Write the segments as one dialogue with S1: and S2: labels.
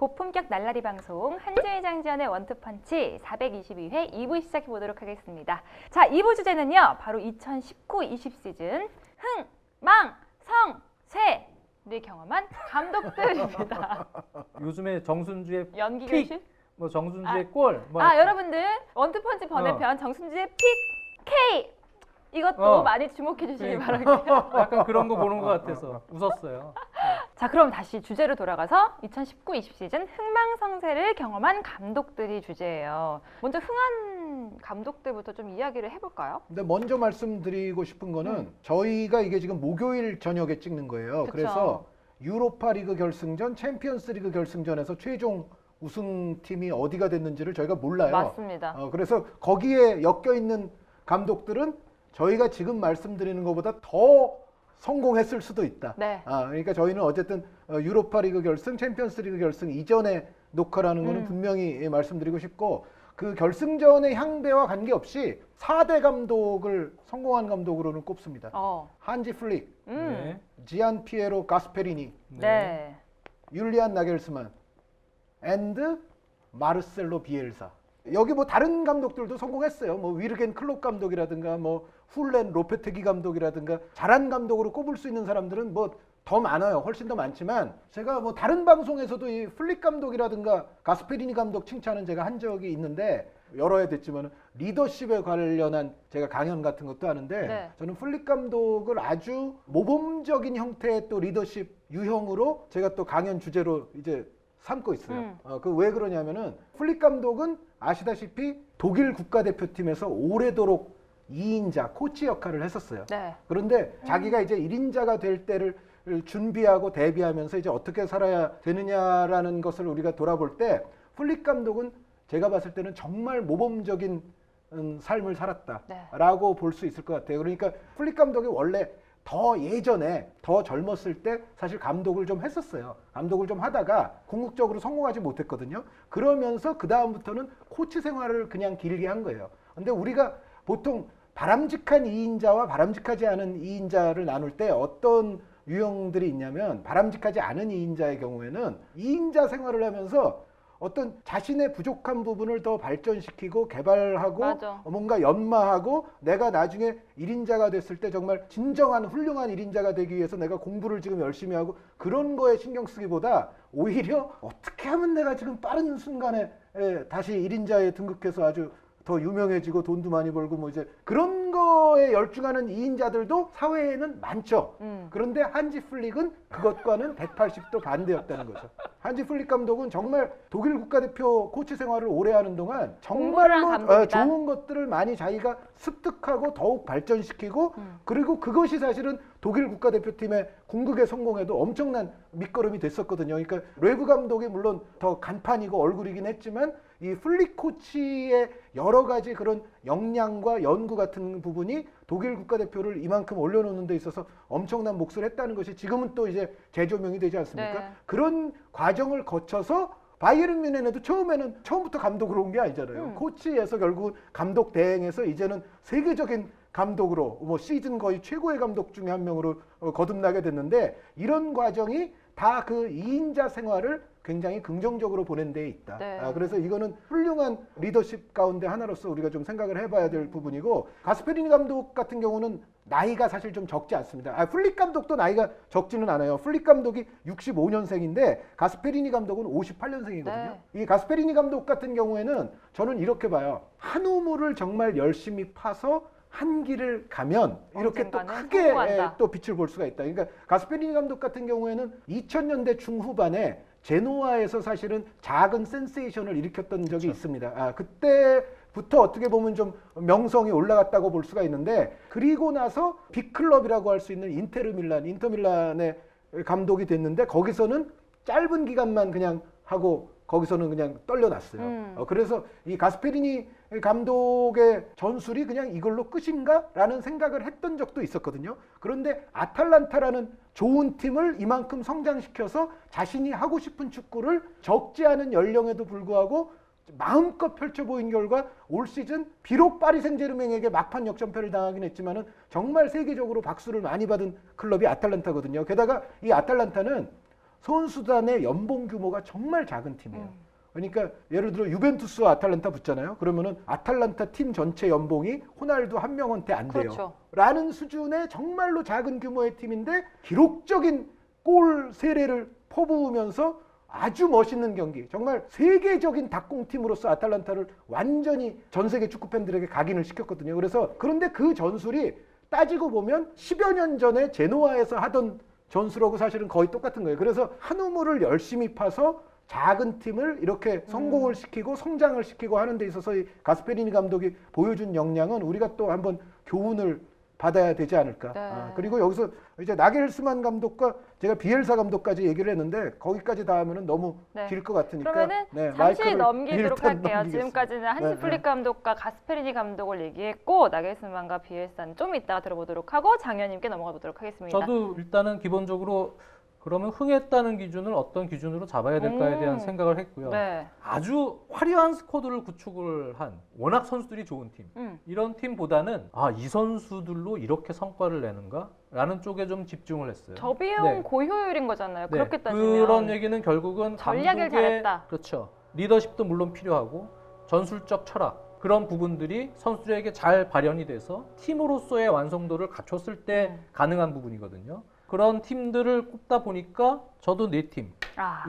S1: 고품격 날라리 방송 한주희 장지연의 원투펀치 422회 2부 시작해 보도록 하겠습니다. 자, 2부 주제는요. 바로 2019-20 시즌 흥, 망, 성, 쇠를 경험한 감독들입니다.
S2: 요즘에 정순주의
S1: 연기
S2: 픽,
S1: 교실?
S2: 뭐 정순주의 골, 뭐
S1: 여러분들 원투펀치 번외편 정순주의 픽 K 이것도 많이 주목해 주시기 바랄게요.
S2: 약간 그런 거 보는 것 같아서 웃었어요.
S1: 자, 그럼 다시 주제로 돌아가서 2019-20 시즌 흥망성쇠를 경험한 감독들이 주제예요. 먼저 흥한 감독들부터 좀 이야기를 해볼까요?
S3: 근데 먼저 말씀드리고 싶은 거는 저희가 이게 지금 목요일 저녁에 찍는 거예요.
S1: 그쵸.
S3: 그래서 유로파 리그 결승전, 챔피언스 리그 결승전에서 최종 우승팀이 어디가 됐는지를 저희가 몰라요.
S1: 맞습니다.
S3: 그래서 거기에 엮여 있는 감독들은 저희가 지금 말씀드리는 것보다 더 성공했을 수도 있다.
S1: 네.
S3: 그러니까 저희는 어쨌든 유로파 리그 결승, 챔피언스 리그 결승 이전에 녹화라는 거는 분명히 말씀드리고 싶고, 그 결승전의 향배와 관계없이 4대 감독을 성공한 감독으로는 꼽습니다. 한지 플릭,
S2: 네.
S3: 지안 피에로 가스페리니,
S1: 네.
S3: 율리안 나겔스만, 앤드 마르셀로 비엘사. 여기 뭐 다른 감독들도 성공했어요. 뭐 위르겐 클롭 감독이라든가 뭐 훌렌 로페테기 감독이라든가 잘한 감독으로 꼽을 수 있는 사람들은 뭐 더 많아요. 훨씬 더 많지만 제가 뭐 다른 방송에서도 이 플릭 감독이라든가 가스페리니 감독 칭찬은 제가 한 적이 있는데 여러 해 됐지만 리더십에 관련한 제가 강연 같은 것도 하는데
S1: 네.
S3: 저는 플릭 감독을 아주 모범적인 형태의 또 리더십 유형으로 제가 또 강연 주제로 이제 삼고 있어요. 그 왜 그러냐면은 플릭 감독은 아시다시피 독일 국가대표팀에서 오래도록 2인자 코치 역할을 했었어요.
S1: 네.
S3: 그런데 자기가 이제 1인자가 될 때를 준비하고 대비하면서 이제 어떻게 살아야 되느냐라는 것을 우리가 돌아볼 때 플릭 감독은 제가 봤을 때는 정말 모범적인 삶을 살았다라고 볼 수 있을 것 같아요. 그러니까 플릭 감독이 원래 더 예전에 더 젊었을 때 사실 감독을 좀 했었어요. 감독을 좀 하다가 궁극적으로 성공하지 못했거든요. 그러면서 그 다음부터는 코치 생활을 그냥 길게 한 거예요. 근데 우리가 보통 바람직한 2인자와 바람직하지 않은 2인자를 나눌 때 어떤 유형들이 있냐면, 바람직하지 않은 2인자의 경우에는 2인자 생활을 하면서 어떤 자신의 부족한 부분을 더 발전시키고 개발하고
S1: 맞아.
S3: 뭔가 연마하고 내가 나중에 1인자가 됐을 때 정말 진정한 훌륭한 1인자가 되기 위해서 내가 공부를 지금 열심히 하고 그런 거에 신경 쓰기보다 오히려 어떻게 하면 내가 지금 빠른 순간에 다시 1인자에 등극해서 아주 더 유명해지고 돈도 많이 벌고 뭐 이제 그런 거에 열중하는 2인자들도 사회에는 많죠. 그런데 한지 플릭은 그것과는 180도 반대였다는 거죠. 한지 플릭 감독은 정말 독일 국가대표 코치 생활을 오래 하는 동안 정말로 좋은 것들을 많이 자기가 습득하고 더욱 발전시키고 그리고 그것이 사실은 독일 국가대표팀의 궁극의 성공에도 엄청난 밑거름이 됐었거든요. 그러니까 레브 감독이 물론 더 간판이고 얼굴이긴 했지만 이 플릭 코치의 여러 가지 그런 역량과 연구 같은 부분이 독일 국가대표를 이만큼 올려놓는 데 있어서 엄청난 몫을 했다는 것이 지금은 또 이제 재조명이 되지 않습니까?
S1: 네.
S3: 그런 과정을 거쳐서 바이에른 뮌헨에도 처음부터 감독으로 온 게 아니잖아요. 코치에서 결국 감독 대행에서 이제는 세계적인 감독으로 뭐 시즌 거의 최고의 감독 중에 한 명으로 거듭나게 됐는데, 이런 과정이 다 그 2인자 생활을 굉장히 긍정적으로 보낸 데 있다.
S1: 네.
S3: 그래서 이거는 훌륭한 리더십 가운데 하나로서 우리가 좀 생각을 해봐야 될 부분이고, 가스페리니 감독 같은 경우는 나이가 사실 좀 적지 않습니다. 플릭 감독도 나이가 적지는 않아요. 플릭 감독이 65년생인데 가스페리니 감독은 58년생이거든요.
S1: 네.
S3: 이 가스페리니 감독 같은 경우에는 저는 이렇게 봐요. 한 우물을 정말 열심히 파서 한 길을 가면 이렇게 또 크게
S1: 성공한다.
S3: 또 빛을 볼 수가 있다. 그러니까 가스페리니 감독 같은 경우에는 2000년대 중후반에 제노아에서 사실은 작은 센세이션을 일으켰던 적이 있습니다. 그때부터 어떻게 보면 좀 명성이 올라갔다고 볼 수가 있는데, 그리고 나서 빅클럽이라고 할 수 있는 인터 밀란의 감독이 됐는데 거기서는 짧은 기간만 그냥 하고 거기서는 그냥 떨려났어요. 그래서 이 가스페리니 감독의 전술이 그냥 이걸로 끝인가? 라는 생각을 했던 적도 있었거든요. 그런데 아탈란타라는 좋은 팀을 이만큼 성장시켜서 자신이 하고 싶은 축구를 적지 않은 연령에도 불구하고 마음껏 펼쳐 보인 결과 올 시즌 비록 파리 생제르맹에게 막판 역전패를 당하긴 했지만은 정말 세계적으로 박수를 많이 받은 클럽이 아탈란타거든요. 게다가 이 아탈란타는 선수단의 연봉 규모가 정말 작은 팀이에요. 그러니까 예를 들어 유벤투스와 아탈란타 붙잖아요. 그러면은 아탈란타 팀 전체 연봉이 호날두 한 명한테 안 돼요.
S1: 그렇죠.
S3: 라는 수준의 정말로 작은 규모의 팀인데 기록적인 골 세례를 퍼부으면서 아주 멋있는 경기, 정말 세계적인 닭공팀으로서 아탈란타를 완전히 전 세계 축구 팬들에게 각인을 시켰거든요. 그래서 그런데 그 전술이 따지고 보면 10여 년 전에 제노아에서 하던 전술하고 사실은 거의 똑같은 거예요. 그래서 한 우물을 열심히 파서 작은 팀을 이렇게 성공을 시키고 성장을 시키고 하는 데 있어서 이 가스페리니 감독이 보여준 역량은 우리가 또 한번 교훈을 받아야 되지 않을까.
S1: 네.
S3: 그리고 여기서 이제 나겔스만 감독과 제가 비엘사 감독까지 얘기를 했는데 거기까지 다 하면은 너무
S1: 네.
S3: 길 것 같으니까
S1: 그러면은
S3: 네,
S1: 잠시
S3: 마이크를
S1: 넘기도록
S3: 일단
S1: 할게요.
S3: 넘기겠습니다.
S1: 지금까지는 한시
S3: 네,
S1: 플릭 감독과 가스페리니 감독을 얘기했고 나겔스만과 비엘사는 좀 이따가 들어보도록 하고 장현님께 넘어가 보도록 하겠습니다.
S2: 저도 일단은 기본적으로 그러면 흥했다는 기준을 어떤 기준으로 잡아야 될까에 대한 생각을 했고요.
S1: 네.
S2: 아주 화려한 스쿼드를 구축을 한 워낙 선수들이 좋은 팀. 이런 팀보다는 이 선수들로 이렇게 성과를 내는가? 라는 쪽에 좀 집중을 했어요.
S1: 저비용
S2: 네.
S1: 고효율인 거잖아요.
S2: 네.
S1: 그렇게 따지면
S2: 그런 얘기는 결국은
S1: 전략을
S2: 감독의-
S1: 잘했다.
S2: 그렇죠. 리더십도 물론 필요하고 전술적 철학 그런 부분들이 선수들에게 잘 발현이 돼서 팀으로서의 완성도를 갖췄을 때 가능한 부분이거든요. 그런 팀들을 꼽다 보니까 저도 네 팀.
S1: 아,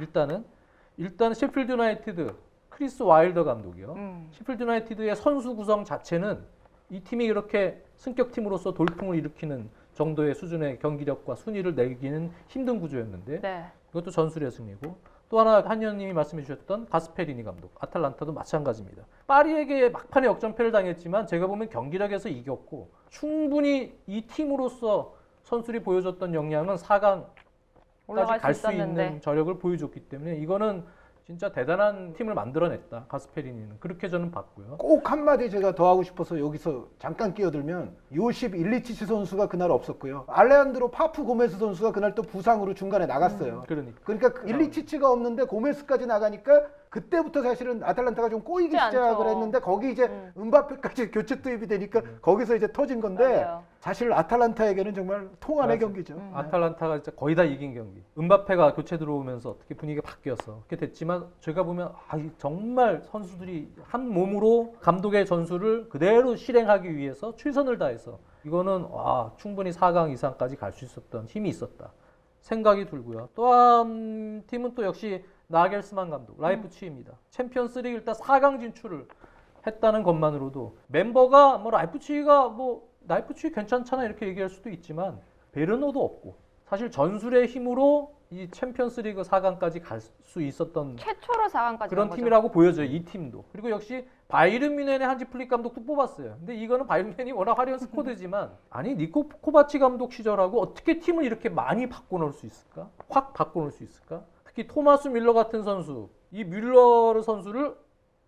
S2: 일단 셰필드 유나이티드 크리스 와일더 감독이요. 셰필드 유나이티드의 선수 구성 자체는 이 팀이 이렇게 승격 팀으로서 돌풍을 일으키는 정도의 수준의 경기력과 순위를 내기는 힘든 구조였는데
S1: 네.
S2: 이것도 전술의 승리고 또 하나 한의원님이 말씀해 주셨던 가스페리니 감독 아탈란타도 마찬가지입니다. 파리에게 막판에 역전패를 당했지만 제가 보면 경기력에서 이겼고 충분히 이 팀으로서 선수들이 보여줬던 역량은 4강까지
S1: 올라갈
S2: 갈
S1: 수
S2: 수
S1: 있었는데.
S2: 있는 저력을 보여줬기 때문에 이거는 진짜 대단한 팀을 만들어냈다. 가스페리니는 그렇게 저는 봤고요.
S3: 꼭 한마디 제가 더 하고 싶어서 여기서 잠깐 끼어들면 요십 일리치치 선수가 그날 없었고요. 알레한드로 파프 고메스 선수가 그날 또 부상으로 중간에 나갔어요. 그러니까 일리치치가 없는데 고메스까지 나가니까 그때부터 사실은 아탈란타가 좀 꼬이기
S1: 쉽지
S3: 시작을
S1: 않죠.
S3: 했는데 거기 이제 음바페까지 교체 투입이 되니까 거기서 이제 터진 건데
S1: 맞아요.
S3: 사실 아탈란타에게는 정말 통안의
S2: 맞아.
S3: 경기죠.
S2: 아탈란타가 진짜 거의 다 이긴 경기. 음바페가 교체 들어오면서 어떻게 분위기가 바뀌었어. 그렇게 됐지만 제가 보면 정말 선수들이 한 몸으로 감독의 전술을 그대로 실행하기 위해서 최선을 다해서 이거는 충분히 4강 이상까지 갈 수 있었던 힘이 있었다. 생각이 들고요. 또 한 팀은 또 역시 나겔스만 감독, 라이프치히입니다. 챔피언스리그 일단 4강 진출을 했다는 것만으로도 멤버가 라이프치히가 라이프치히 괜찮잖아 이렇게 얘기할 수도 있지만 베르너도 없고 사실 전술의 힘으로 이 챔피언스리그 4강까지 갈 수 있었던
S1: 최초로 4강까지
S2: 그런 팀이라고 보여져요. 이 팀도. 그리고 역시 바이른 뮌헨의 한지 플릭 감독도 뽑았어요. 근데 이거는 바이른 뮌헨이 워낙 화려한 스쿼드지만 아니 니코 코바치 감독 시절하고 어떻게 팀을 이렇게 많이 바꿔놓을 수 있을까? 확 바꿔놓을 수 있을까? 특히 토마스 뮬러 같은 선수, 이 뮬러 선수를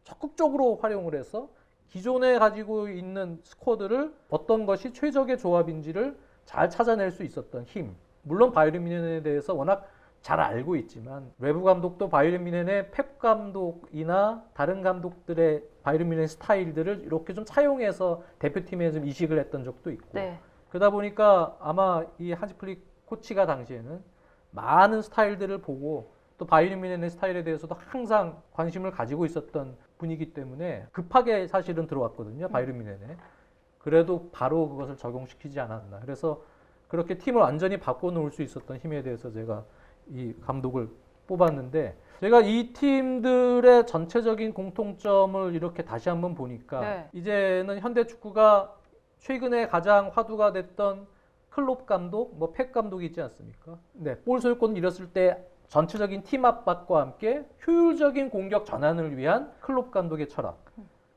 S2: 적극적으로 활용을 해서 기존에 가지고 있는 스쿼드를 어떤 것이 최적의 조합인지를 잘 찾아낼 수 있었던 힘. 물론 바이에른 뮌헨에 대해서 워낙 잘 알고 있지만 외부 감독도 바이에른 뮌헨의 펩 감독이나 다른 감독들의 바이에른 뮌헨 스타일들을 이렇게 좀 차용해서 대표팀에 좀 이식을 했던 적도 있고
S1: 네.
S2: 그러다 보니까 아마 이 한지 플릭 코치가 당시에는 많은 스타일들을 보고 또 바이에른 뮌헨의 스타일에 대해서도 항상 관심을 가지고 있었던 분이기 때문에 급하게 사실은 들어왔거든요. 바이에른 뮌헨에. 그래도 바로 그것을 적용시키지 않았나. 그래서 그렇게 팀을 완전히 바꿔놓을 수 있었던 힘에 대해서 제가 이 감독을 뽑았는데 제가 이 팀들의 전체적인 공통점을 이렇게 다시 한번 보니까
S1: 네.
S2: 이제는 현대 축구가 최근에 가장 화두가 됐던 클롭 감독, 펩 감독이 있지 않습니까? 네, 볼 소유권을 잃었을 때 전체적인 팀 압박과 함께 효율적인 공격 전환을 위한 클롭 감독의 철학,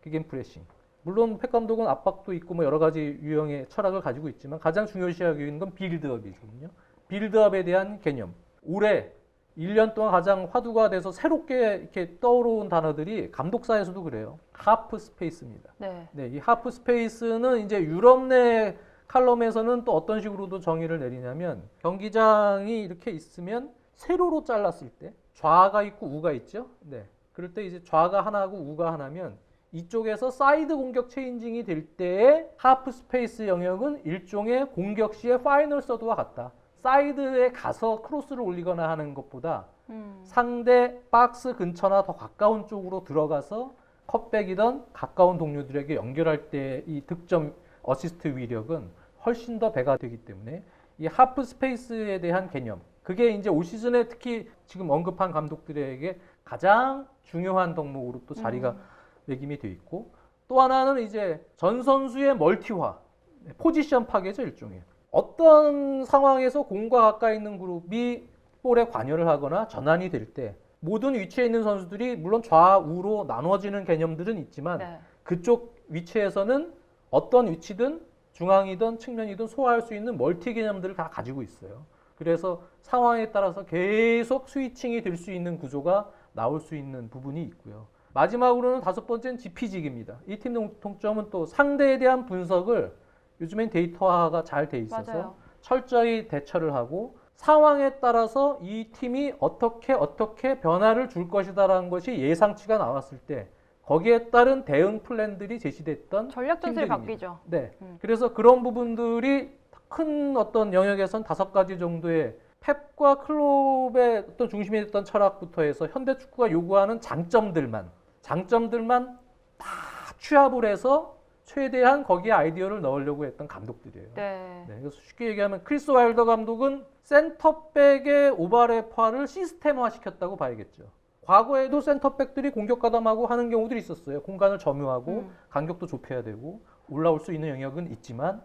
S2: 기겐 프레싱. 물론 펩 감독은 압박도 있고 여러 가지 유형의 철학을 가지고 있지만 가장 중요시하고 있는 건 빌드업이거든요. 빌드업에 대한 개념. 올해 1년 동안 가장 화두가 돼서 새롭게 이렇게 떠오르는 단어들이 감독사에서도 그래요. 하프 스페이스입니다.
S1: 네.
S2: 네, 이 하프 스페이스는 이제 유럽 내 칼럼에서는 또 어떤 식으로도 정의를 내리냐면 경기장이 이렇게 있으면 세로로 잘랐을 때 좌가 있고 우가 있죠. 네. 그럴 때 이제 좌가 하나고 우가 하나면 이쪽에서 사이드 공격 체인징이 될 때의 하프 스페이스 영역은 일종의 공격 시의 파이널 서드와 같다. 사이드에 가서 크로스를 올리거나 하는 것보다
S1: 음.
S2: 상대 박스 근처나 더 가까운 쪽으로 들어가서 컷백이던 가까운 동료들에게 연결할 때 이 득점 어시스트 위력은 훨씬 더 배가 되기 때문에 이 하프 스페이스에 대한 개념, 그게 이제 올 시즌에 특히 지금 언급한 감독들에게 가장 중요한 덕목으로 또 자리가 매김이 돼 있고, 또 하나는 이제 전 선수의 멀티화, 포지션 파괴죠, 일종의. 어떤 상황에서 공과 가까이 있는 그룹이 볼에 관여를 하거나 전환이 될 때 모든 위치에 있는 선수들이 물론 좌우로 나눠지는 개념들은 있지만
S1: 네.
S2: 그쪽 위치에서는 어떤 위치든 중앙이든 측면이든 소화할 수 있는 멀티 개념들을 다 가지고 있어요. 그래서 상황에 따라서 계속 스위칭이 될 수 있는 구조가 나올 수 있는 부분이 있고요. 마지막으로는 다섯 번째는 지피직입니다. 이 팀 공통점은 또 상대에 대한 분석을 요즘엔 데이터화가 잘 돼 있어서
S1: 맞아요.
S2: 철저히 대처를 하고 상황에 따라서 이 팀이 어떻게 변화를 줄 것이다라는 것이 예상치가 나왔을 때 거기에 따른 대응 플랜들이 제시됐던
S1: 전략 전술이
S2: 팀들입니다.
S1: 바뀌죠.
S2: 네.
S1: 음.
S2: 그래서 그런 부분들이 큰 어떤 영역에선 5가지 정도의 펩과 클롭의 어떤 중심이 됐던 철학부터 해서 현대 축구가 요구하는 장점들만 다 취합을 해서 최대한 거기에 아이디어를 넣으려고 했던 감독들이에요.
S1: 네.
S2: 네, 그래서 쉽게 얘기하면 크리스 와일더 감독은 센터백의 오버래파를 시스템화 시켰다고 봐야겠죠. 과거에도 센터백들이 공격 가담하고 하는 경우들이 있었어요. 공간을 점유하고 간격도 좁혀야 되고 올라올 수 있는 영역은 있지만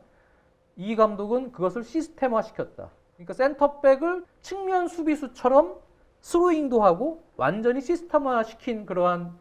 S2: 이 감독은 그것을 시스템화 시켰다. 그러니까 센터백을 측면 수비수처럼 스로잉도 하고 완전히 시스템화 시킨 그러한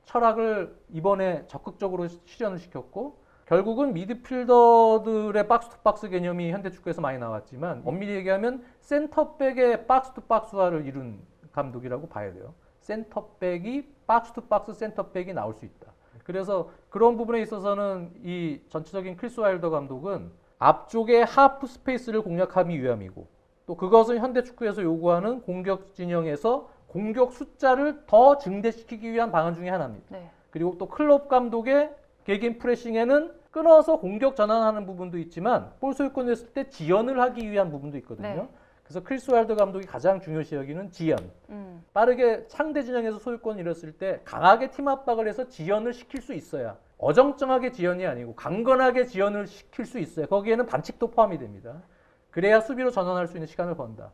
S2: 철학을 이번에 적극적으로 실현을 시켰고, 결국은 미드필더들의 박스투박스 개념이 현대 축구에서 많이 나왔지만 엄밀히 얘기하면 센터백의 박스투박스화를 이룬 감독이라고 봐야 돼요. 센터백이 박스투박스 센터백이 나올 수 있다. 그래서 그런 부분에 있어서는 이 전체적인 크리스 와일더 감독은 앞쪽의 하프 스페이스를 공략하기 위함이고, 또 그것은 현대 축구에서 요구하는 공격 진영에서 공격 숫자를 더 증대시키기 위한 방안 중에 하나입니다.
S1: 네.
S2: 그리고 또 클롭 감독의 개개인 프레싱에는 끊어서 공격 전환하는 부분도 있지만 볼 소유권을 했을 때 지연을 하기 위한 부분도 있거든요.
S1: 네.
S2: 그래서 크리스 와일더 감독이 가장 중요시 여기는 지연. 빠르게 상대 진영에서 소유권을 잃었을 때 강하게 팀 압박을 해서 지연을 시킬 수 있어야, 어정쩡하게 지연이 아니고 강건하게 지연을 시킬 수 있어요. 거기에는 반칙도 포함이 됩니다. 그래야 수비로 전환할 수 있는 시간을 번다.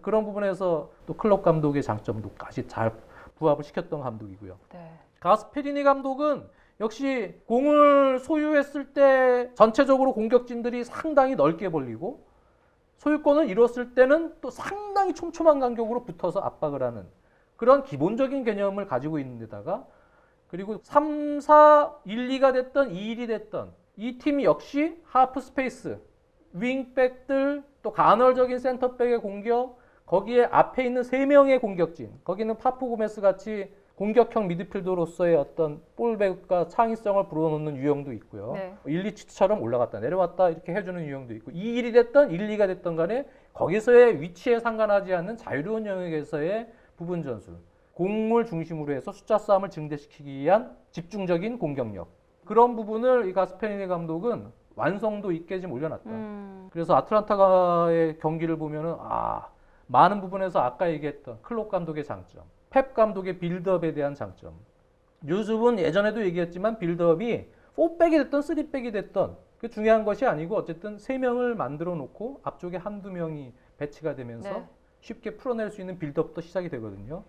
S2: 그런 부분에서 또 클롭 감독의 장점도까지 잘 부합을 시켰던 감독이고요.
S1: 네.
S2: 가스페리니 감독은 역시 공을 소유했을 때 전체적으로 공격진들이 상당히 넓게 벌리고 소유권을 잃었을 때는 또 상당히 촘촘한 간격으로 붙어서 압박을 하는 그런 기본적인 개념을 가지고 있는 데다가, 그리고 3, 4, 1, 2가 됐던 2, 1이 됐던 이 팀이 역시 하프 스페이스, 윙백들, 또 간헐적인 센터백의 공격, 거기에 앞에 있는 3명의 공격진, 거기는 파프 고메스 같이 공격형 미드필더로서의 어떤 볼백과 창의성을 불어넣는 유형도 있고요.
S1: 네.
S2: 1, 2치처럼 올라갔다 내려왔다 이렇게 해주는 유형도 있고, 2, 1이 됐던 1, 2가 됐던 간에 거기서의 위치에 상관하지 않는 자유로운 영역에서의 부분 전술, 공을 중심으로 해서 숫자 싸움을 증대시키기 위한 집중적인 공격력, 그런 부분을 이 가스페리니 감독은 완성도 있게 지금 올려놨다. 그래서 아틀란타의 경기를 보면은 많은 부분에서 아까 얘기했던 클롭 감독의 장점, 펩 감독의 빌드업에 대한 장점. 요즘은 예전에도 얘기했지만 빌드업이 4백이 됐던 3백이 됐던 그 중요한 것이 아니고 어쨌든 3명을 만들어 놓고 앞쪽에 한두 명이 배치가 되면서
S1: 네.
S2: 쉽게 풀어낼 수 있는 빌드업도 시작이 되거든요.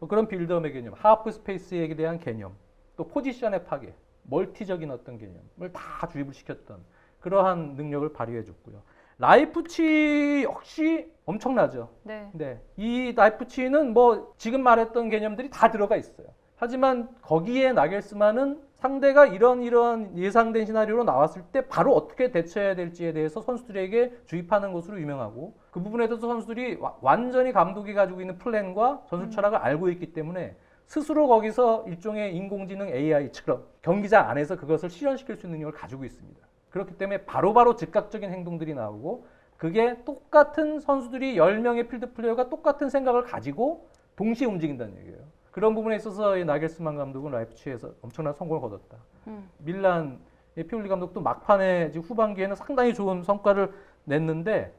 S2: 그런 빌드업의 개념, 하프 스페이스에 대한 개념, 또 포지션의 파괴, 멀티적인 어떤 개념을 다 주입을 시켰던 그러한 능력을 발휘해 줬고요. 라이프치 역시 엄청나죠.
S1: 네.
S2: 네, 이 라이프치히는 뭐 지금 말했던 개념들이 다 들어가 있어요. 하지만 거기에 나겔스만은 상대가 이런 예상된 시나리오로 나왔을 때 바로 어떻게 대처해야 될지에 대해서 선수들에게 주입하는 것으로 유명하고, 그 부분에 대해서 선수들이 완전히 감독이 가지고 있는 플랜과 전술 철학을 알고 있기 때문에 스스로 거기서 일종의 인공지능 AI처럼 경기장 안에서 그것을 실현시킬 수 있는 능력을 가지고 있습니다. 그렇기 때문에 바로바로 즉각적인 행동들이 나오고, 그게 똑같은 선수들이 10명의 필드 플레이어가 똑같은 생각을 가지고 동시에 움직인다는 얘기예요. 그런 부분에 있어서 이 나겔스만 감독은 라이프치히에서 엄청난 성공을 거뒀다. 밀란의 피올리 감독도 막판에 지금 후반기에는 상당히 좋은 성과를 냈는데,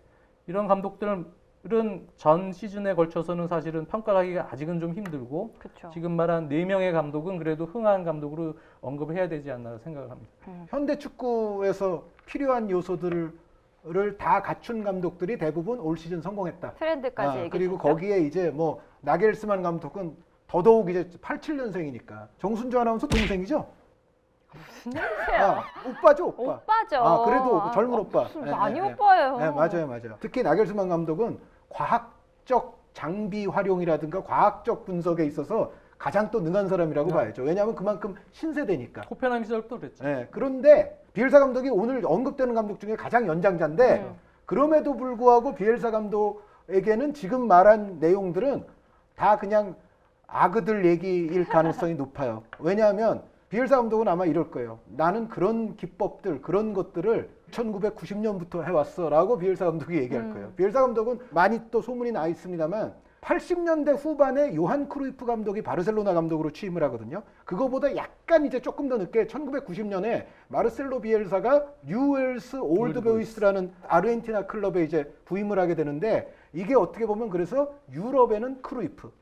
S2: 이런 감독들은 전 시즌에 걸쳐서는 사실은 평가하기가 아직은 좀 힘들고
S1: 그렇죠.
S2: 지금 말한 4명의 감독은 그래도 흥한 감독으로 언급을 해야 되지 않나 생각을 합니다.
S3: 현대 축구에서 필요한 요소들을 다 갖춘 감독들이 대부분 올 시즌 성공했다.
S1: 트렌드까지 얘기해
S3: 그리고
S1: 주시죠.
S3: 거기에 이제 뭐 나겔스만 감독은 더더욱 이제 87년생이니까 정순주 아나운서 동생이죠?
S1: 무슨 얘기세요?
S3: 오빠죠, 오빠.
S1: 오빠죠.
S3: 그래도 젊은 오빠.
S1: 무슨
S3: 네,
S1: 많이
S3: 네, 네.
S1: 오빠예요.
S3: 네, 맞아요. 특히 나겔스만 감독은 과학적 장비 활용이라든가 과학적 분석에 있어서 가장 또 능한 사람이라고 봐야죠. 왜냐하면 그만큼 신세대니까.
S2: 호펜함 시절도 그랬죠.
S3: 네, 그런데 비엘사 감독이 오늘 언급되는 감독 중에 가장 연장자인데 그럼에도 불구하고 비엘사 감독에게는 지금 말한 내용들은 다 그냥 아그들 얘기일 가능성이 높아요. 왜냐하면 비엘사 감독은 아마 이럴 거예요. 나는 그런 기법들, 그런 것들을 1990년부터 해왔어라고 비엘사 감독이 얘기할 거예요. 비엘사 감독은 많이 또 소문이 나 있습니다만 80년대 후반에 요한 크루이프 감독이 바르셀로나 감독으로 취임을 하거든요. 그거보다 약간 이제 조금 더 늦게 1990년에 마르셀로 비엘사가 뉴웰스 올드보이스라는 아르헨티나 클럽에 이제 부임을 하게 되는데 이게 어떻게 보면 그래서 유럽에는 크루이프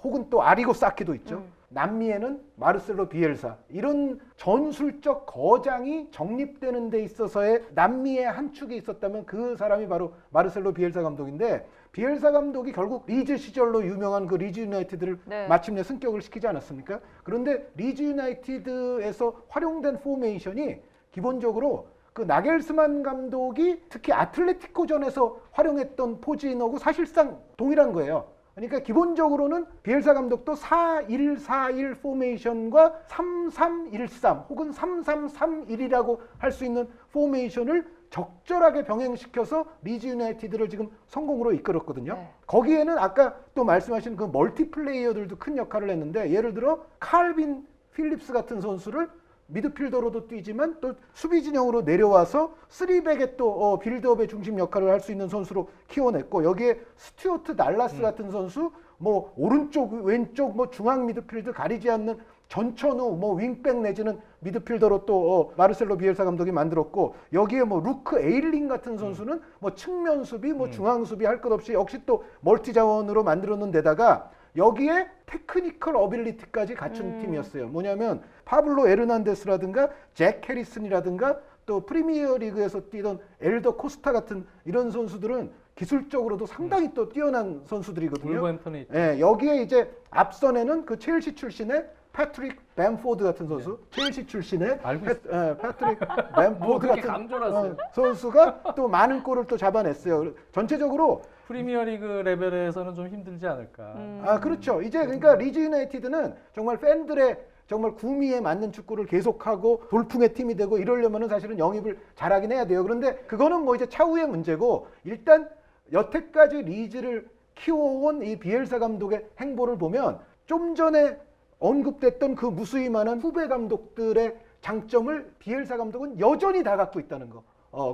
S3: 혹은 또 아리고 사키도 있죠. 남미에는 마르셀로 비엘사 이런 전술적 거장이 정립되는 데 있어서의 남미의 한 축이 있었다면 그 사람이 바로 마르셀로 비엘사 감독인데 비엘사 감독이 결국 리즈 시절로 유명한 그 리즈 유나이티드를
S1: 네.
S3: 마침내 승격을 시키지 않았습니까? 그런데 리즈 유나이티드에서 활용된 포메이션이 기본적으로 그 나겔스만 감독이 특히 아틀레티코전에서 활용했던 포지너고 사실상 동일한 거예요. 그러니까 기본적으로는 비엘사 감독도 4-1-4-1 포메이션과 3-3-1-3 혹은 3-3-3-1이라고 할 수 있는 포메이션을 적절하게 병행시켜서 리즈 유나이티드를 지금 성공으로 이끌었거든요.
S1: 네.
S3: 거기에는 아까 또 말씀하신 그 멀티플레이어들도 큰 역할을 했는데 예를 들어 칼빈 필립스 같은 선수를 미드필더로도 뛰지만 또 수비 진영으로 내려와서 3백의 또 빌드업의 중심 역할을 할 수 있는 선수로 키워냈고 여기에 스튜어트 달라스 같은 선수 뭐 오른쪽 왼쪽 뭐 중앙 미드필드 가리지 않는 전천후 뭐 윙백 내지는 미드필더로 또 마르셀로 비엘사 감독이 만들었고 여기에 뭐 루크 에일링 같은 선수는 뭐 측면 수비 뭐 중앙 수비 할 것 없이 역시 또 멀티 자원으로 만들었는 데다가 여기에 테크니컬 어빌리티까지 갖춘 팀이었어요. 뭐냐면 파블로 에르난데스라든가 잭 해리슨이라든가 또 프리미어 리그에서 뛰던 엘더 코스타 같은 이런 선수들은 기술적으로도 상당히 또 뛰어난 선수들이거든요.
S2: 울버햄턴이
S3: 예, 여기에 이제 앞선에는 그 첼시 출신의 패트릭 뱀포드 같은 선수, 첼시 출신의
S2: 알고
S3: 패트릭
S2: 뭐
S3: 뱀포드
S2: 그렇게
S3: 같은
S2: 강조하세요?
S3: 선수가 또 많은 골을 또 잡아냈어요. 전체적으로
S2: 프리미어리그 레벨에서는 좀 힘들지 않을까.
S3: 그렇죠. 이제 그러니까 리즈 유나이티드는 정말 팬들의 정말 구미에 맞는 축구를 계속하고 돌풍의 팀이 되고 이러려면은 사실은 영입을 잘하긴 해야 돼요. 그런데 그거는 뭐 이제 차후의 문제고 일단 여태까지 리즈를 키워온 이 비엘사 감독의 행보를 보면 좀 전에 언급됐던 그 무수히 많은 후배 감독들의 장점을 비엘사 감독은 여전히 다 갖고 있다는 거.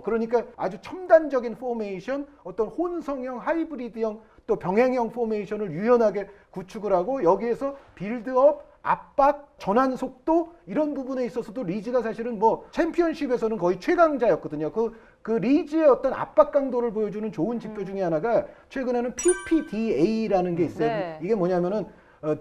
S3: 그러니까 아주 첨단적인 포메이션, 어떤 혼성형, 하이브리드형, 또 병행형 포메이션을 유연하게 구축을 하고 여기에서 빌드업, 압박, 전환 속도 이런 부분에 있어서도 리즈가 사실은 뭐 챔피언십에서는 거의 최강자였거든요. 그 리즈의 어떤 압박 강도를 보여주는 좋은 지표 중에 하나가 최근에는 PPDA라는 게 있어요.
S1: 네.
S3: 이게 뭐냐면은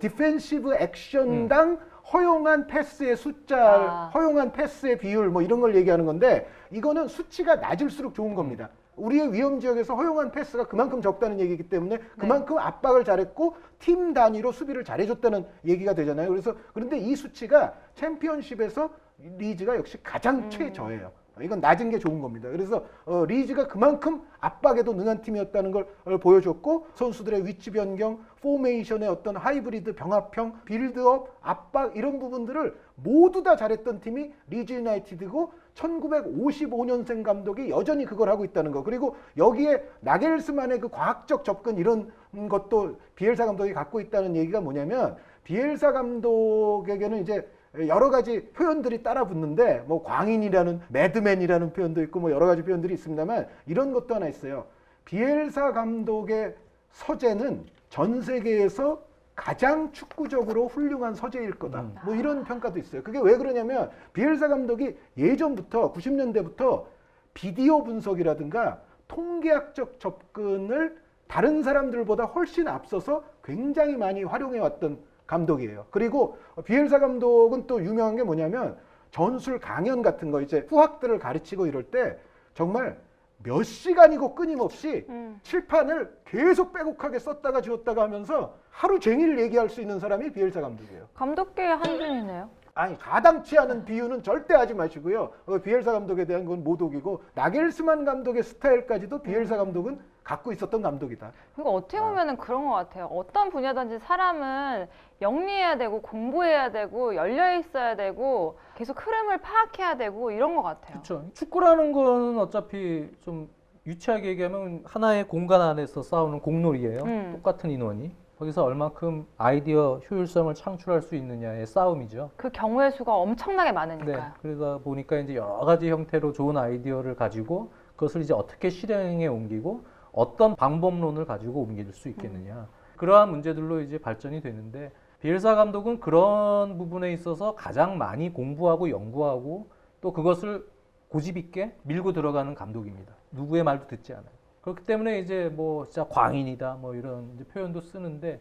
S3: 디펜시브 액션당 허용한 패스의 숫자, 허용한 패스의 비율 뭐 이런 걸 얘기하는 건데 이거는 수치가 낮을수록 좋은 겁니다. 우리의 위험 지역에서 허용한 패스가 그만큼 적다는 얘기이기 때문에 그만큼 압박을 잘했고 팀 단위로 수비를 잘해줬다는 얘기가 되잖아요. 그런데 이 수치가 챔피언십에서 리즈가 역시 가장 최저예요. 이건 낮은 게 좋은 겁니다. 그래서 리즈가 그만큼 압박에도 능한 팀이었다는 걸 보여줬고 선수들의 위치 변경, 포메이션의 어떤 하이브리드 병합형, 빌드업, 압박 이런 부분들을 모두 다 잘했던 팀이 리즈 유나이티드고 1955년생 감독이 여전히 그걸 하고 있다는 거. 그리고 여기에 나겔스만의 그 과학적 접근 이런 것도 비엘사 감독이 갖고 있다는 얘기가 뭐냐면 비엘사 감독에게는 이제 여러 가지 표현들이 따라 붙는데 뭐 광인이라는 매드맨이라는 표현도 있고 뭐 여러 가지 표현들이 있습니다만 이런 것도 하나 있어요. 비엘사 감독의 서재는 전 세계에서 가장 축구적으로 훌륭한 서재일 거다. 뭐 이런 평가도 있어요. 그게 왜 그러냐면 비엘사 감독이 예전부터 90년대부터 비디오 분석이라든가 통계학적 접근을 다른 사람들보다 훨씬 앞서서 굉장히 많이 활용해 왔던 감독이에요. 그리고 비엘사 감독은 또 유명한 게 뭐냐면 전술 강연 같은 거 이제 후학들을 가르치고 이럴 때 정말 몇 시간이고 끊임없이 칠판을 계속 빼곡하게 썼다가 지웠다가 하면서 하루 종일 얘기할 수 있는 사람이 비엘사 감독이에요.
S1: 감독계의 한준이네요.
S3: 아니 가당치 않은 비유는 절대 하지 마시고요. 비엘사 감독에 대한 건 모독이고 나겔스만 감독의 스타일까지도 비엘사 감독은 갖고 있었던 감독이다.
S1: 그러니까 어떻게 보면은 그런 것 같아요. 어떤 분야든지 사람은 영리해야 되고 공부해야 되고 열려 있어야 되고 계속 흐름을 파악해야 되고 이런 것 같아요.
S2: 그렇죠. 축구라는 건 어차피 좀 유치하게 얘기하면 하나의 공간 안에서 싸우는 공놀이예요. 똑같은 인원이. 거기서 얼만큼 아이디어 효율성을 창출할 수 있느냐의 싸움이죠.
S1: 그 경우의 수가 엄청나게
S2: 네.
S1: 많으니까요.
S2: 그러다 보니까 이제 여러 가지 형태로 좋은 아이디어를 가지고 그것을 이제 어떻게 실행에 옮기고 어떤 방법론을 가지고 옮길 수 있겠느냐. 그러한 문제들로 이제 발전이 되는데 비엘사 감독은 그런 부분에 있어서 가장 많이 공부하고 연구하고 또 그것을 고집 있게 밀고 들어가는 감독입니다. 누구의 말도 듣지 않아요. 그렇기 때문에 이제 뭐 진짜 광인이다 뭐 이런 이제 표현도 쓰는데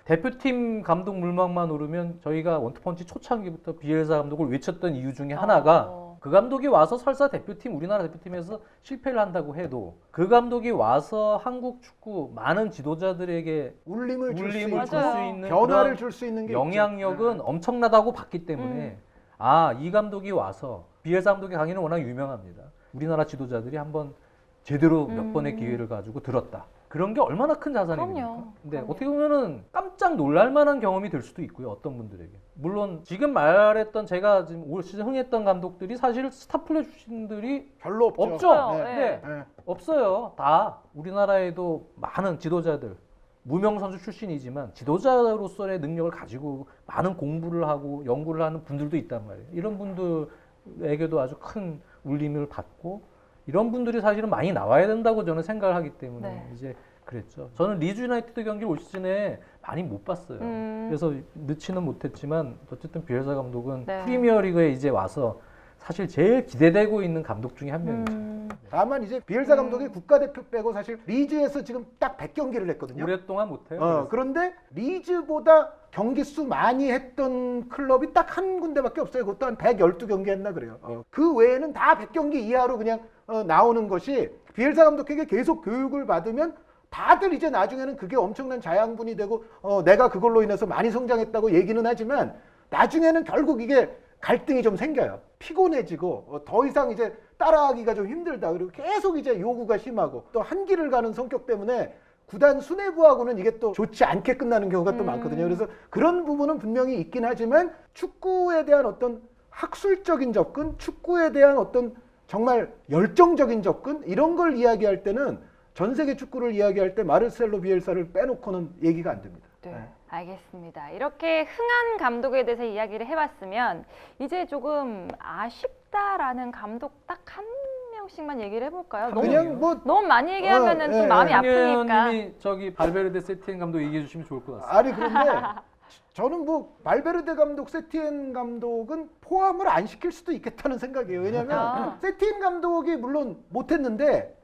S2: 대표팀 감독 물망만 오르면 저희가 원투펀치 초창기부터 비엘사 감독을 외쳤던 이유 중에 하나가 그 감독이 와서 설사 대표팀 우리나라 대표팀에서 실패를 한다고 해도 그 감독이 와서 한국 축구 많은 지도자들에게
S3: 울림을 줄 수 있는,
S2: 줄 수 있는
S3: 변화를
S2: 그런
S3: 줄 수 있는 게
S2: 영향력은
S3: 있죠.
S2: 엄청나다고 봤기 때문에 이 감독이 와서 비엘사 감독의 강의는 워낙 유명합니다. 우리나라 지도자들이 한번 제대로 몇 번의 기회를 가지고 들었다. 그런 게 얼마나 큰 자산입니까?
S1: 그럼요.
S2: 근데
S1: 그럼요.
S2: 어떻게 보면은 깜짝 놀랄 만한 경험이 될 수도 있고요. 어떤 분들에게. 물론 지금 말했던 제가 지금 올 시즌 흥했던 감독들이 사실 스타 플레이 출신들이
S3: 별로 없죠.
S2: 없죠.
S1: 없어요.
S3: 네.
S1: 네.
S3: 네.
S2: 없어요. 다 우리나라에도 많은 지도자들 무명 선수 출신이지만 지도자로서의 능력을 가지고 많은 공부를 하고 연구를 하는 분들도 있단 말이에요. 이런 분들에게도 아주 큰 울림을 받고 이런 분들이 사실은 많이 나와야 된다고 저는 생각을 하기 때문에
S1: 네.
S2: 이제 그랬죠. 저는 리즈 유나이티드 경기 올 시즌에 많이 못 봤어요. 그래서 넣지는 못했지만 어쨌든 비엘사 감독은
S1: 네.
S2: 프리미어리그에 이제 와서 사실 제일 기대되고 있는 감독 중에 한 명이죠.
S3: 다만 이제 비엘사 감독이 국가대표 빼고 사실 리즈에서 지금 딱 100경기를 했거든요.
S2: 오랫동안 못해요.
S3: 그런데 리즈보다 경기 수 많이 했던 클럽이 딱 한 군데밖에 없어요. 그것도 한 112경기 했나 그래요. 그 외에는 다 100경기 이하로 그냥 나오는 것이 비엘사 감독에게 계속 교육을 받으면 다들 이제 나중에는 그게 엄청난 자양분이 되고 내가 그걸로 인해서 많이 성장했다고 얘기는 하지만 나중에는 결국 이게 갈등이 좀 생겨요. 피곤해지고 더 이상 이제 따라하기가 좀 힘들다. 그리고 계속 이제 요구가 심하고 또 한 길을 가는 성격 때문에 구단 수뇌부하고는 이게 또 좋지 않게 끝나는 경우가 또 많거든요. 그래서 그런 부분은 분명히 있긴 하지만 축구에 대한 어떤 학술적인 접근, 축구에 대한 어떤 정말 열정적인 접근 이런 걸 이야기할 때는 전 세계 축구를 이야기할 때 마르셀로 비엘사를 빼놓고는 얘기가 안 됩니다.
S1: 네,
S3: 네.
S1: 알겠습니다. 이렇게 흥한 감독에 대해서 이야기를 해봤으면 이제 조금 아쉽다라는 감독 딱 한 명씩만 얘기를 해볼까요?
S3: 그냥 뭐
S1: 너무 많이 얘기하면은 좀 마음이 아프니까.
S2: 님이 저기 발베르데 세티엔 감독 얘기해 주시면 좋을 것 같습니다.
S3: 아니 그런데 저는 뭐 발베르데 감독, 세티엔 감독은 포함을 안 시킬 수도 있겠다는 생각이에요. 왜냐하면 세티엔 감독이 물론 못했는데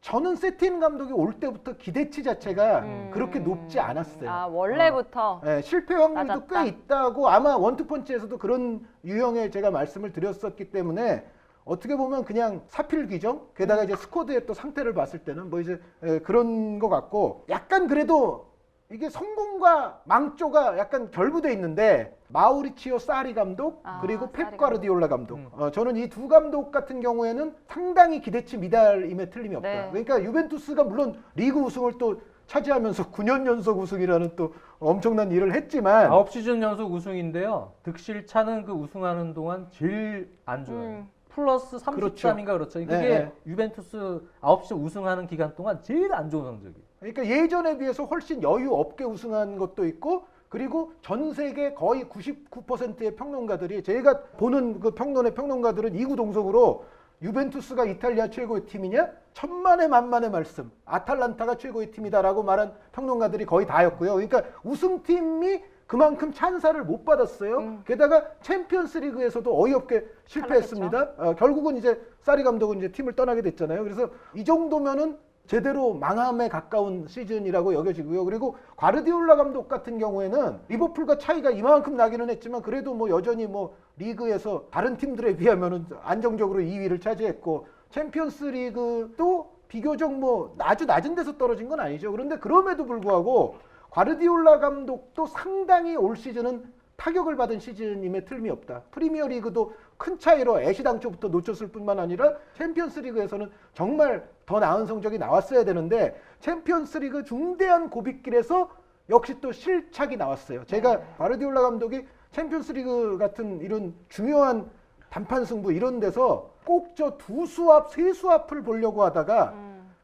S3: 저는 세티엔 감독이 올 때부터 기대치 자체가 그렇게 높지 않았어요.
S1: 원래부터.
S3: 네, 실패 확률도
S1: 낮았다.
S3: 꽤 있다고 아마 원투펀치에서도 그런 유형의 제가 말씀을 드렸었기 때문에 어떻게 보면 그냥 사필 규정 게다가 이제 스쿼드의 또 상태를 봤을 때는 뭐 이제 그런 것 같고 약간 그래도 이게 성공과 망조가 약간 결부돼 있는데 마우리치오 사리 감독 그리고 펩
S1: 사리
S3: 과르디올라 감독 저는 이 두 감독 같은 경우에는 상당히 기대치 미달임에 틀림이 없다.
S1: 네.
S3: 그러니까 유벤투스가 물론 리그 우승을 또 차지하면서 9년 연속 우승이라는 또 엄청난 일을 했지만
S2: 9시즌 연속 우승인데요. 득실차는 그 우승하는 동안 제일 안 좋아요. 플러스 33인가 그렇죠. 그게
S3: 네.
S2: 유벤투스 9시즌 우승하는 기간 동안 제일 안 좋은 성적이에요.
S3: 그러니까 예전에 비해서 훨씬 여유 없게 우승한 것도 있고 그리고 전 세계 거의 99%의 평론가들이 제가 보는 그 평론의 평론가들은 이구동성으로 유벤투스가 이탈리아 최고의 팀이냐? 천만의 만만의 말씀. 아탈란타가 최고의 팀이다라고 말한 평론가들이 거의 다였고요. 그러니까 우승팀이 그만큼 찬사를 못 받았어요. 게다가 챔피언스리그에서도 어이없게 실패했습니다. 결국은 이제 사리 감독은 이제 팀을 떠나게 됐잖아요. 그래서 이 정도면은 제대로 망함에 가까운 시즌이라고 여겨지고요. 그리고 과르디올라 감독 같은 경우에는 리버풀과 차이가 이만큼 나기는 했지만 그래도 뭐 여전히 뭐 리그에서 다른 팀들에 비하면은 안정적으로 2위를 차지했고 챔피언스리그도 비교적 뭐 아주 낮은 데서 떨어진 건 아니죠. 그런데 그럼에도 불구하고 과르디올라 감독도 상당히 올 시즌은 타격을 받은 시즌임에 틀림이 없다. 프리미어리그도 큰 차이로 애시당초부터 놓쳤을 뿐만 아니라 챔피언스리그에서는 정말 더 나은 성적이 나왔어야 되는데 챔피언스리그 중대한 고빗길에서 역시 또 실착이 나왔어요. 제가 과르디올라 감독이 챔피언스리그 같은 이런 중요한 단판 승부 이런 데서 꼭 저 두 수합, 세 수합을 보려고 하다가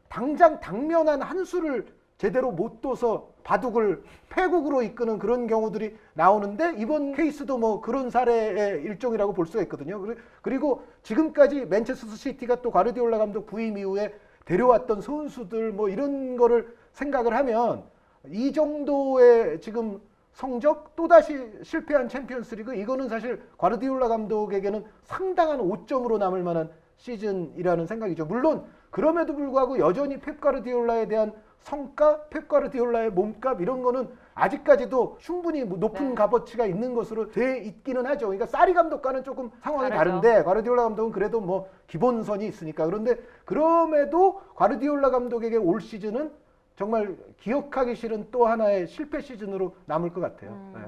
S3: 당장 당면한 한 수를 제대로 못 둬서 바둑을 패국으로 이끄는 그런 경우들이 나오는데 이번 케이스도 뭐 그런 사례의 일종이라고 볼 수가 있거든요. 그리고 지금까지 맨체스터 시티가 또 과르디올라 감독 부임 이후에 데려왔던 선수들 뭐 이런 거를 생각을 하면 이 정도의 지금 성적 또다시 실패한 챔피언스리그 이거는 사실 과르디올라 감독에게는 상당한 오점으로 남을 만한 시즌이라는 생각이죠. 물론 그럼에도 불구하고 여전히 펩 과르디올라에 대한 성과, 펩 과르디올라의 몸값 이런 거는 아직까지도 충분히 높은 값어치가 있는 것으로 돼 있기는 하죠. 그러니까 사리 감독과는 조금 상황이
S1: 다르죠.
S3: 다른데 과르디올라 감독은 그래도 뭐 기본선이 있으니까. 그런데 그럼에도 과르디올라 감독에게 올 시즌은 정말 기억하기 싫은 또 하나의 실패 시즌으로 남을 것 같아요. 네.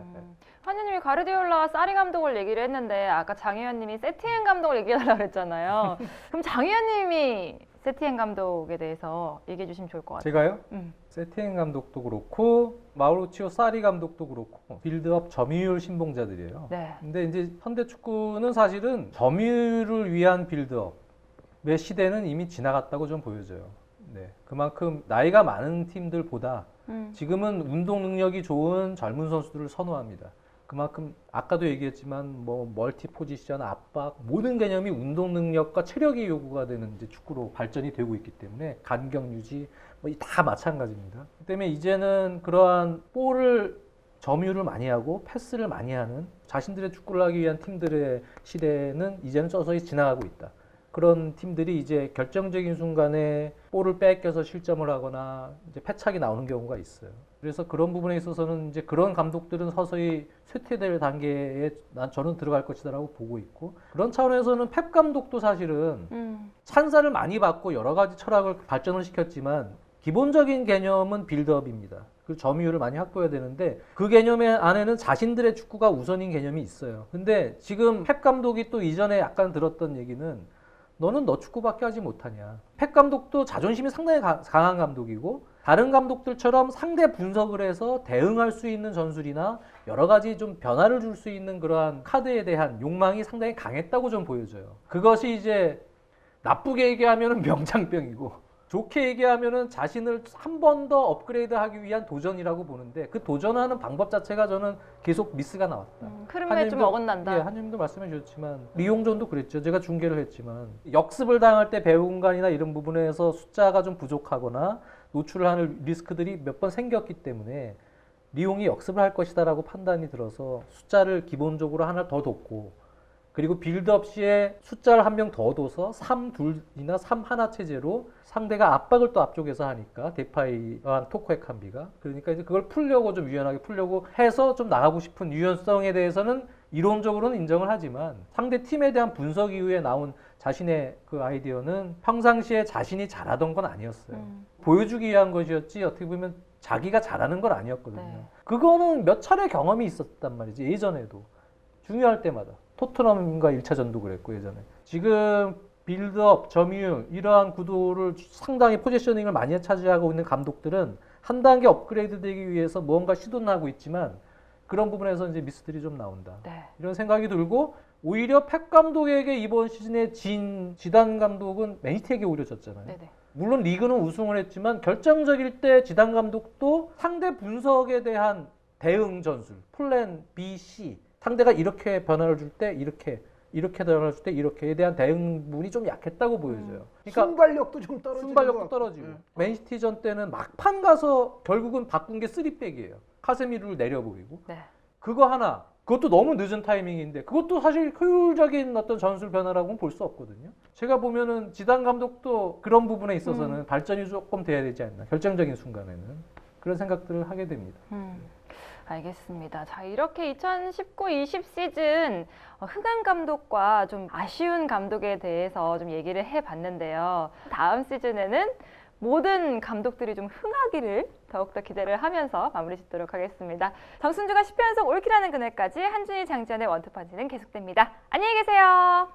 S1: 환희님이 가르디올라와 사리 감독을 얘기를 했는데 아까 장 의원님이 세티엔 감독을 얘기하려고 그랬잖아요. 그럼 장 의원님이 세티엔 감독에 대해서 얘기해 주시면 좋을 것 같아요.
S2: 제가요? 세티엔 감독도 그렇고 마우리치오 사리 감독도 그렇고 빌드업 점유율 신봉자들이에요.
S1: 네.
S2: 근데 이제 현대 축구는 사실은 점유율을 위한 빌드업의 시대는 이미 지나갔다고 좀 보여져요. 네, 그만큼 나이가 많은 팀들보다 지금은 운동 능력이 좋은 젊은 선수들을 선호합니다. 그만큼 아까도 얘기했지만 뭐 멀티 포지션, 압박 모든 개념이 운동 능력과 체력이 요구가 되는 이제 축구로 발전이 되고 있기 때문에 간격 유지 뭐 다 마찬가지입니다. 그 때문에 이제는 그러한 볼을 점유를 많이 하고 패스를 많이 하는 자신들의 축구를 하기 위한 팀들의 시대는 이제는 서서히 지나가고 있다. 그런 팀들이 이제 결정적인 순간에 볼을 뺏겨서 실점을 하거나 이제 패착이 나오는 경우가 있어요. 그래서 그런 부분에 있어서는 이제 그런 감독들은 서서히 쇠퇴될 단계에 저는 들어갈 것이다라고 보고 있고, 그런 차원에서는 펩 감독도 사실은 찬사를 많이 받고 여러 가지 철학을 발전을 시켰지만 기본적인 개념은 빌드업입니다. 그 점유율을 많이 확보해야 되는데 그 개념 안에는 자신들의 축구가 우선인 개념이 있어요. 근데 지금 펩 감독이 또 이전에 약간 들었던 얘기는 너는 너 축구밖에 하지 못하냐. 펩 감독도 자존심이 상당히 강한 감독이고 다른 감독들처럼 상대 분석을 해서 대응할 수 있는 전술이나 여러 가지 좀 변화를 줄 수 있는 그러한 카드에 대한 욕망이 상당히 강했다고 좀 보여져요. 그것이 이제 나쁘게 얘기하면 명장병이고 좋게 얘기하면은 자신을 한 번 더 업그레이드하기 위한 도전이라고 보는데 그 도전하는 방법 자체가 저는 계속 미스가 나왔다.
S1: 흐름에 좀 어긋난다.
S2: 예, 한님도 말씀해 주셨지만 리용존도 그랬죠. 제가 중계를 했지만 역습을 당할 때 배우 공간이나 이런 부분에서 숫자가 좀 부족하거나 노출을 하는 리스크들이 몇 번 생겼기 때문에 리용이 역습을 할 것이다라고 판단이 들어서 숫자를 기본적으로 하나 더 뒀고 그리고 빌드업 시에 숫자를 한 명 더 둬서 3-2나 3-1 체제로 상대가 압박을 또 앞쪽에서 하니까 데파이와 토코에칸비가 그러니까 이제 그걸 풀려고 좀 유연하게 풀려고 해서 좀 나가고 싶은 유연성에 대해서는 이론적으로는 인정을 하지만 상대 팀에 대한 분석 이후에 나온 자신의 그 아이디어는 평상시에 자신이 잘하던 건 아니었어요. 보여주기 위한 것이었지 어떻게 보면 자기가 잘하는 건 아니었거든요.
S1: 네.
S2: 그거는 몇 차례 경험이 있었단 말이지. 예전에도 중요할 때마다 토트넘과 1차전도 그랬고 예전에. 지금 빌드업, 점유율 이러한 구도를 상당히 포지셔닝을 많이 차지하고 있는 감독들은 한 단계 업그레이드 되기 위해서 무언가 시도는 하고 있지만 그런 부분에서 이제 미스들이 좀 나온다.
S1: 네.
S2: 이런 생각이 들고 오히려 펩 감독에게 이번 시즌에 진 지단 감독은 맨시티에게 오히려 졌잖아요.
S1: 네네.
S2: 물론 리그는 우승을 했지만 결정적일 때 지단 감독도 상대 분석에 대한 대응 전술, 플랜 B, C 상대가 이렇게 변화를 줄 때 이렇게 변화를 줄 때 이렇게에 대한 대응문이 좀 약했다고 보여져요. 그러니까
S3: 순발력도 좀 떨어지고
S2: 순발력도 떨어지고 맨시티전 때는 막판 가서 결국은 바꾼 게 3백이에요. 카세미루를 내려보이고
S1: 네.
S2: 그거 하나, 그것도 너무 늦은 타이밍인데 그것도 사실 효율적인 어떤 전술 변화라고는 볼 수 없거든요. 제가 보면은 지단 감독도 그런 부분에 있어서는 발전이 조금 돼야 되지 않나, 결정적인 순간에는 그런 생각들을 하게 됩니다.
S1: 알겠습니다. 자, 이렇게 2019-20 시즌 흥한 감독과 좀 아쉬운 감독에 대해서 좀 얘기를 해봤는데요. 다음 시즌에는 모든 감독들이 좀 흥하기를 더욱더 기대를 하면서 마무리 짓도록 하겠습니다. 정순주가 10연속 올킬하는 그날까지 한준희 장지현의 원투펀치는 계속됩니다. 안녕히 계세요.